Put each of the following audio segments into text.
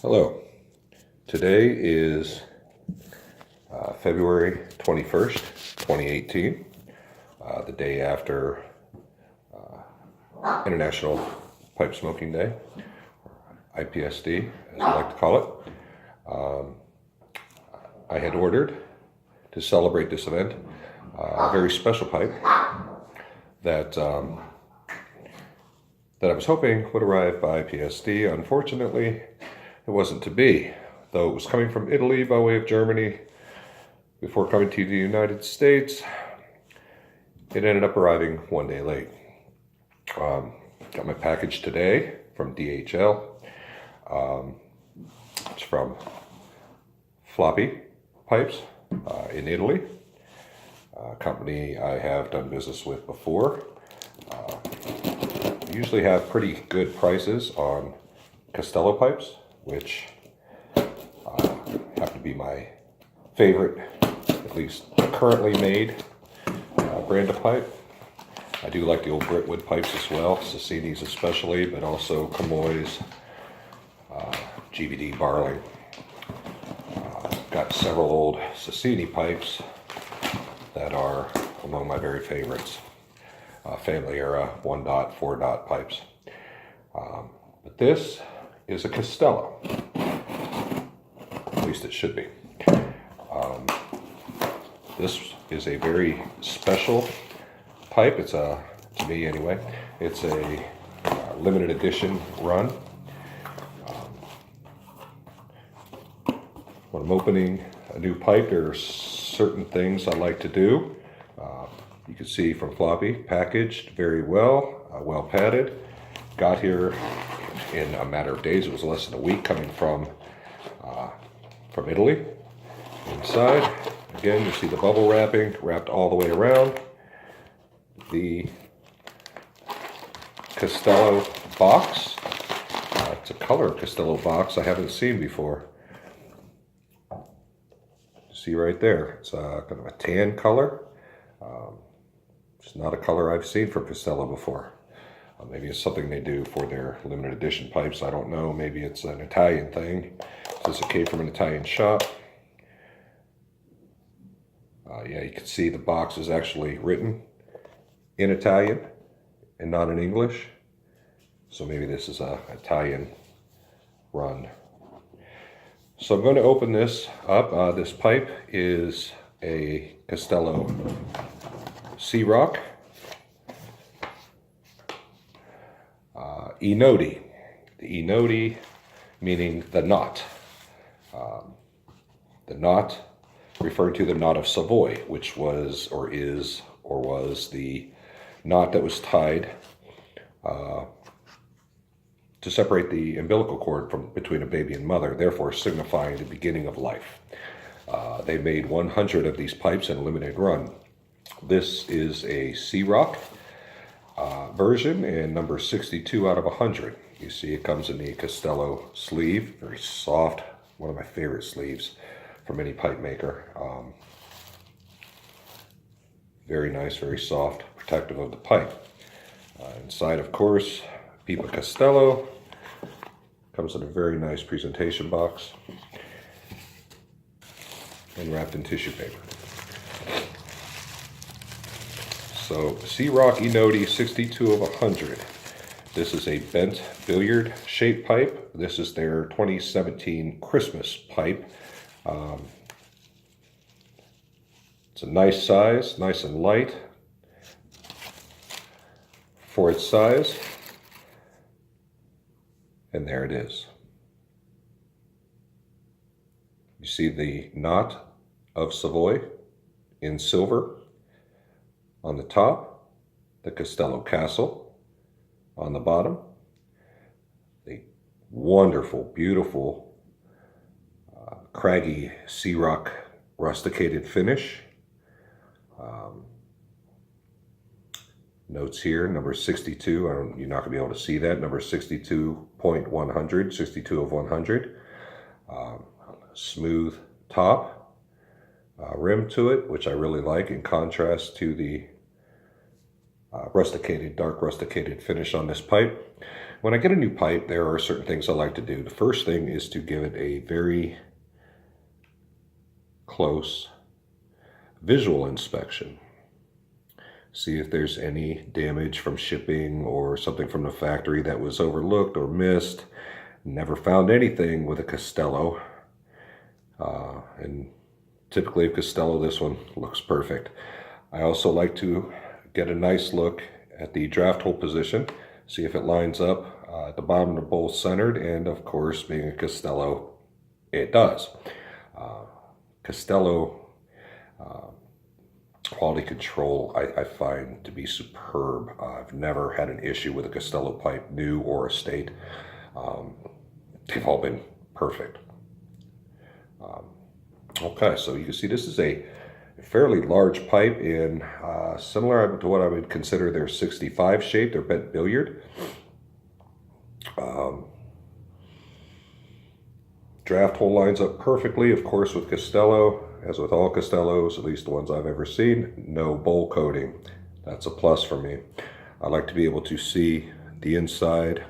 Hello. Today is February 21st, 2018, the day after International Pipe Smoking Day, IPSD, as I like to call it. I had ordered, to celebrate this event, a very special pipe that I was hoping would arrive by IPSD. Unfortunately, it wasn't to be, though it was coming from Italy by way of Germany before coming to the United States. It ended up arriving one day late. Got my package today from DHL. It's from Floppy Pipes in Italy, a company I have done business with before. We usually have pretty good prices on Castello pipes, which happen to be my favorite, at least currently made brand of pipe. I do like the old Britwood pipes as well, Sassini's especially, but also Camoys, GVD Barley. Got several old Sassini pipes that are among my very favorites. Family era 1-dot, 4-dot pipes. But this is a Castello. At least it should be. This is a very special pipe. It's to me anyway, it's a limited edition run. When I'm opening a new pipe, there are certain things I like to do. You can see from Floppy, packaged very well, well padded. Got here in a matter of days. It was less than a week coming from Italy. Inside, again, you see the bubble wrapping wrapped all the way around. The Castello box. It's a color Castello box I haven't seen before. See right there, it's kind of a tan color. It's not a color I've seen from Castello before. Maybe it's something they do for their limited edition pipes. I don't know. Maybe it's an Italian thing, since it came from an Italian shop. Yeah, you can see the box is actually written in Italian and not in English. So maybe this is an Italian run. So I'm going to open this up. This pipe is a Castello Sea-Rock Nodi. The Nodi meaning the knot. The knot referring to the knot of Savoy, which was or is or was the knot that was tied to separate the umbilical cord from between a baby and mother, therefore signifying the beginning of life. They made 100 of these pipes in a limited run. This is a Sea-Rock version and number 62 out of 100. You see it comes in the Castello sleeve, very soft, one of my favorite sleeves from any pipe maker. Very nice, very soft, protective of the pipe. Inside, of course, Pipa Castello. Comes in a very nice presentation box and wrapped in tissue paper. So, Sea-Rock Nodi 62 of 100. This is a bent billiard shaped pipe. This is their 2017 Christmas pipe. It's a nice size, nice and light for its size. And there it is. You see the knot of Savoy in silver. On the top, the Castello Castle. On the bottom, the wonderful, beautiful, craggy Sea-Rock rusticated finish. Notes here, number 62, you're not going to be able to see that, number 62.100, 62 of 100. Smooth top, rim to it, which I really like in contrast to the rusticated, dark rusticated finish on this pipe. When I get a new pipe, there are certain things I like to do. The first thing is to give it a very close visual inspection. See if there's any damage from shipping or something from the factory that was overlooked or missed. Never found anything with a Castello. And typically a Castello, this one looks perfect. I also like to get a nice look at the draft hole position, see if it lines up at the bottom of the bowl centered, and of course, being a Castello, it does. Castello quality control I find to be superb. I've never had an issue with a Castello pipe, new or estate. They've all been perfect. Okay, so you can see this is a fairly large pipe in similar to what I would consider their 65 shape, their bent billiard. Draft hole lines up perfectly, of course, with Castello. As with all Castellos, at least the ones I've ever seen, no bowl coating. That's a plus for me. I like to be able to see the inside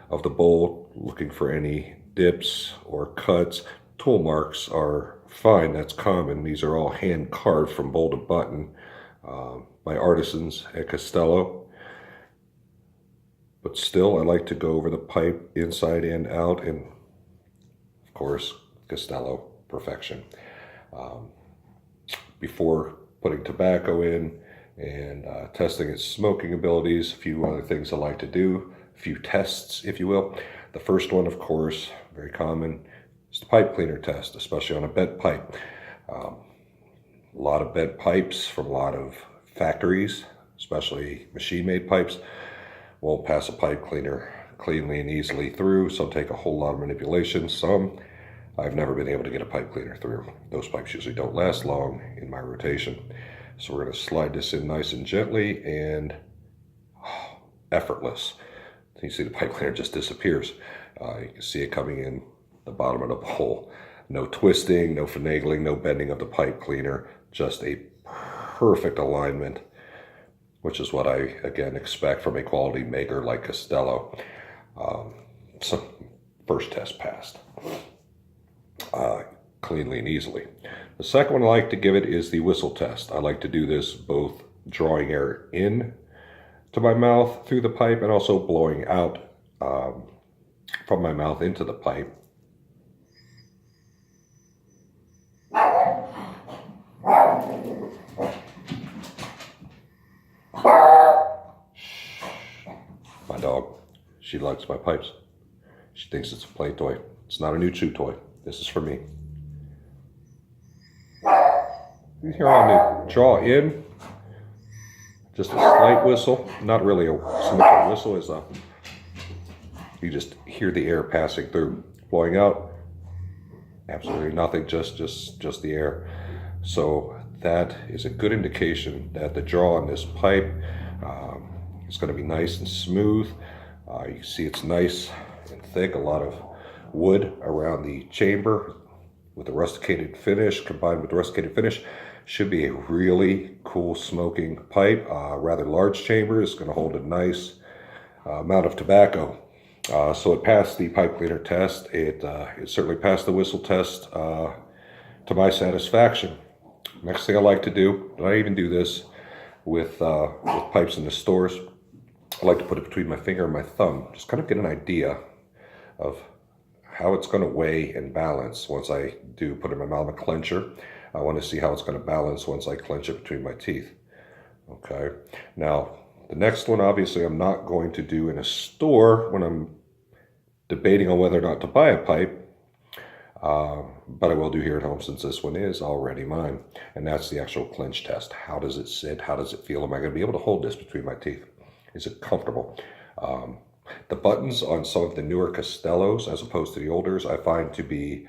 of the bowl, looking for any dips or cuts. Tool marks are fine, that's common. These are all hand carved from bowl to button by artisans at Castello. But still, I like to go over the pipe inside and out, and of course, Castello perfection. Before putting tobacco in and testing its smoking abilities, a few other things I like to do, a few tests, if you will. The first one, of course, very common, is the pipe cleaner test, especially on a bent pipe. A lot of bent pipes from a lot of factories, especially machine-made pipes, won't pass a pipe cleaner cleanly and easily through. Some take a whole lot of manipulation. Some I've never been able to get a pipe cleaner through. Those pipes usually don't last long in my rotation. So we're going to slide this in nice and gently and effortless. You see the pipe cleaner just disappears. You can see it coming in the bottom of the bowl. No twisting, no finagling, no bending of the pipe cleaner. Just a perfect alignment, which is what I, again, expect from a quality maker like Castello. So first test passed. Cleanly and easily. The second one I like to give it is the whistle test. I like to do this both drawing air in to my mouth through the pipe and also blowing out from my mouth into the pipe. My dog, she likes my pipes. She thinks it's a play toy. It's not a new chew toy. This is for me. You hear on the draw in, just a slight whistle, not really so much a whistle as you just hear the air passing through. Blowing out, absolutely nothing, just the air. So that is a good indication that the draw on this pipe is going to be nice and smooth. You can see it's nice and thick, a lot of wood around the chamber with the rusticated finish. Combined with the rusticated finish, should be a really cool smoking pipe. Rather large chamber is going to hold a nice amount of tobacco. So it passed the pipe cleaner test. It certainly passed the whistle test to my satisfaction. Next thing I like to do, and I even do this with pipes in the stores, I like to put it between my finger and my thumb, just kind of get an idea of how it's going to weigh and balance once I do put it in my mouth. I'm a clencher. I want to see how it's going to balance once I clench it between my teeth. Okay. Now, the next one, obviously, I'm not going to do in a store when I'm debating on whether or not to buy a pipe, but I will do here at home since this one is already mine. And that's the actual clench test. How does it sit? How does it feel? Am I going to be able to hold this between my teeth? Is it comfortable? The buttons on some of the newer Castellos, as opposed to the olders, I find to be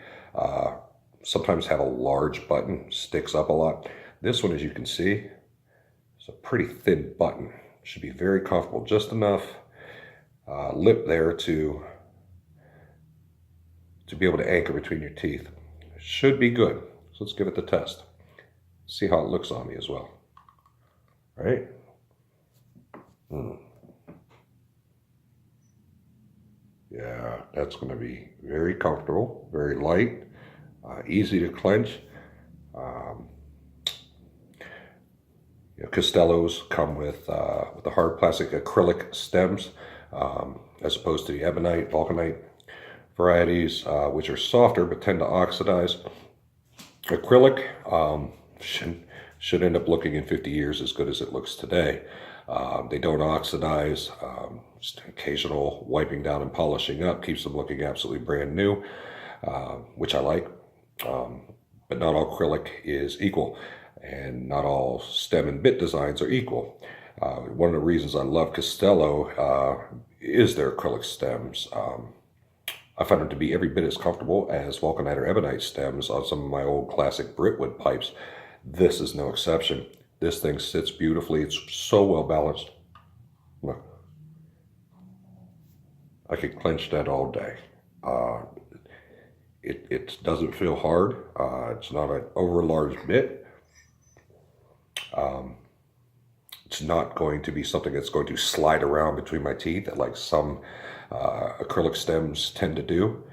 sometimes have a large button, sticks up a lot. This one, as you can see, is a pretty thin button. Should be very comfortable, just enough lip there to be able to anchor between your teeth. Should be good. So let's give it the test. See how it looks on me as well. All right. Yeah, that's going to be very comfortable, very light, easy to clench. Um, Castellos come with the hard plastic acrylic stems, as opposed to the ebonite, vulcanite varieties, which are softer but tend to oxidize. Acrylic should end up looking in 50 years as good as it looks today. They don't oxidize. Just occasional wiping down and polishing up keeps them looking absolutely brand new, which I like. But not all acrylic is equal, and not all stem and bit designs are equal. One of the reasons I love Castello is their acrylic stems. I find them to be every bit as comfortable as vulcanite or ebonite stems on some of my old classic Britwood pipes. This is no exception. This thing sits beautifully. It's so well balanced. Look, I could clench that all day. It doesn't feel hard. It's not an over large bit. It's not going to be something that's going to slide around between my teeth like some acrylic stems tend to do.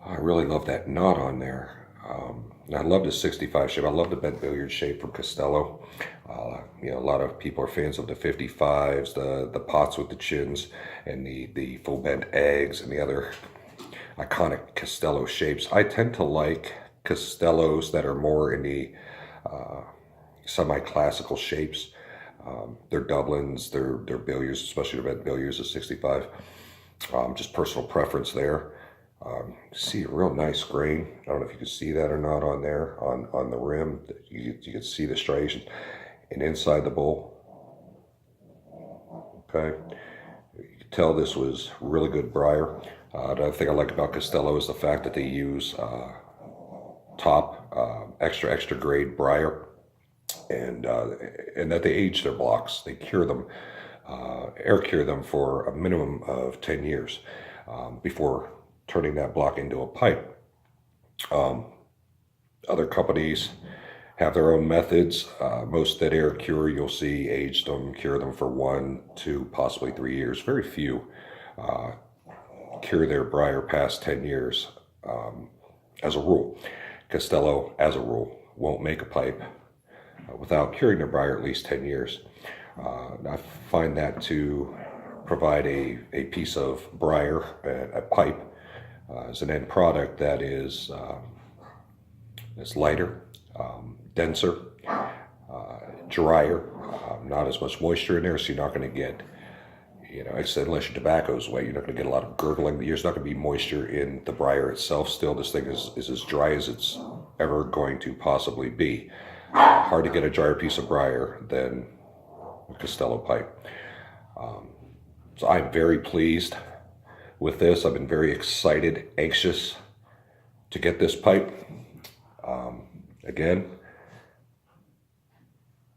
I really love that knot on there. I love the 65 shape. I love the bent billiard shape from Castello. A lot of people are fans of the 55s, the pots with the chins, and the full bent eggs, and the other iconic Castello shapes. I tend to like Castellos that are more in the semi-classical shapes. Their Dublins, their billiards, especially their bent billiards, the 65. Just personal preference there. See a real nice grain. I don't know if you can see that or not on there, on the rim. You can see the striations. And inside the bowl. Okay. You can tell this was really good briar. Another thing I like about Castello is the fact that they use top extra grade briar, and that they age their blocks. They cure them, air cure them for a minimum of 10 years before turning that block into a pipe. Other companies have their own methods. Most that air cure, you'll see age them, cure them for 1, 2, possibly 3 years. Very few cure their briar past 10 years as a rule. Castello, as a rule, won't make a pipe without curing their briar at least 10 years. I find that to provide a piece of briar, a pipe, as an end product that is lighter, denser, drier, not as much moisture in there, so you're not going to get, I said, unless your tobacco's wet, you're not going to get a lot of gurgling. There's not going to be moisture in the briar itself. Still, this thing is as dry as it's ever going to possibly be. Hard to get a drier piece of briar than a Castello pipe. So I'm very pleased with this. I've been very excited, anxious to get this pipe. Again,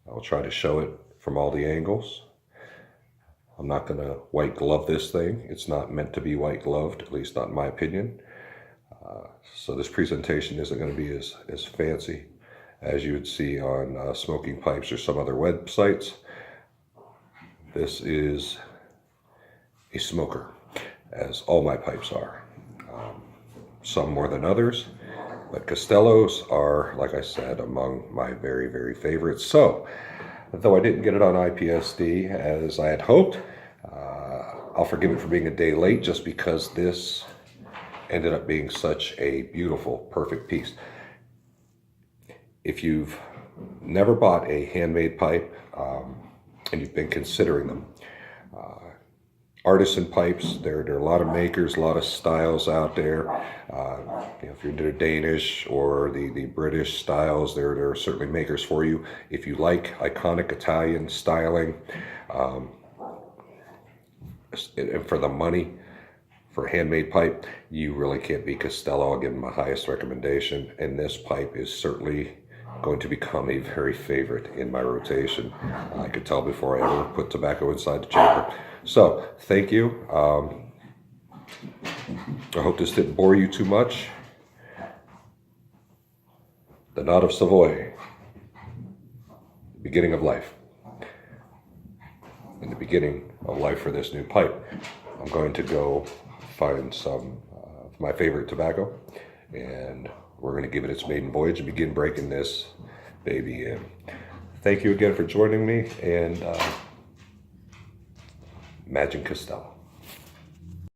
I'll try to show it from all the angles. I'm not going to white glove this thing. It's not meant to be white gloved, at least not in my opinion. So this presentation isn't going to be as fancy as you would see on Smoking Pipes or some other websites. This is a smoker, as all my pipes are. Some more than others, but Castellos are, like I said, among my very, very favorites. So, though I didn't get it on IPSD as I had hoped, I'll forgive it for being a day late just because this ended up being such a beautiful, perfect piece. If you've never bought a handmade pipe and you've been considering them, artisan pipes, there are a lot of makers, a lot of styles out there. If you're into the Danish or the British styles, there are certainly makers for you. If you like iconic Italian styling, and for the money, for a handmade pipe, you really can't beat Castello. I'll give them my highest recommendation, and this pipe is certainly going to become a very favorite in my rotation. I could tell before I ever put tobacco inside the chamber. So, thank you. I hope this didn't bore you too much. The Knot of Savoy, beginning of life. And the beginning of life for this new pipe. I'm going to go find some of my favorite tobacco, and we're going to give it its maiden voyage and begin breaking this baby in. Thank you again for joining me, and Imagine Castello.